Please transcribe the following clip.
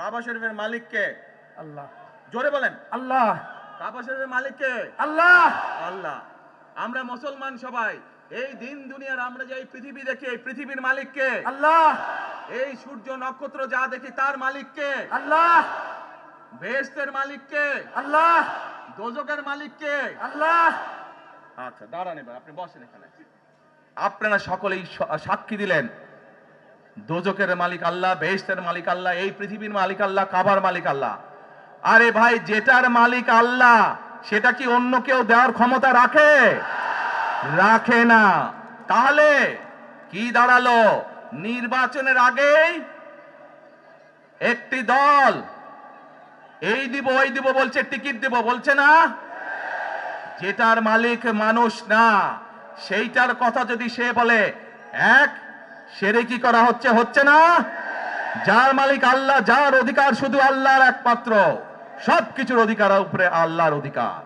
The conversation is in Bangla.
কাবা শরীফের মালিক কে? আল্লাহ। জোরে বলেন। আল্লাহ। কাবা শরীফের মালিক কে? আল্লাহ। আল্লাহ। আমরা মুসলমান সবাই এই দিন দুনিয়ার আমরা যে এই পৃথিবী দেখি, এই পৃথিবীর মালিক কে? আল্লাহ। এই সূর্য নক্ষত্র যা দেখি তার মালিক কে? আল্লাহ। বেহেশতের মালিক কে? আল্লাহ। দোজখের মালিক কে? আল্লাহ। আচ্ছা দাঁড়ান, এবার আপনি বসেন এখানে। আপনারা সকলেই সাক্ষী দিলেন দোজখের মালিক আল্লাহ, বেহেশতের মালিক আল্লাহ, এই পৃথিবীর মালিক আল্লাহ, কাবার মালিক আল্লাহ। আরে ভাই, যেটার মালিক আল্লাহ সেটা কি অন্য কেউ দেওয়ার ক্ষমতা রাখে? রাখে না। তাহলে কি দাঁড়ালো? নির্বাচনের আগেই একটি দল এই দিব ওই দিব বলছে, টিকিট দিব বলছে না? যেটার মালিক মানুষ না সেইটার কথা যদি সে বলে এক, শিরকি করা হচ্ছে, হচ্ছে না? যার মালিক আল্লাহ, যার অধিকার শুধু আল্লাহর একমাত্র, সবকিছুর অধিকার উপরে আল্লাহর অধিকার।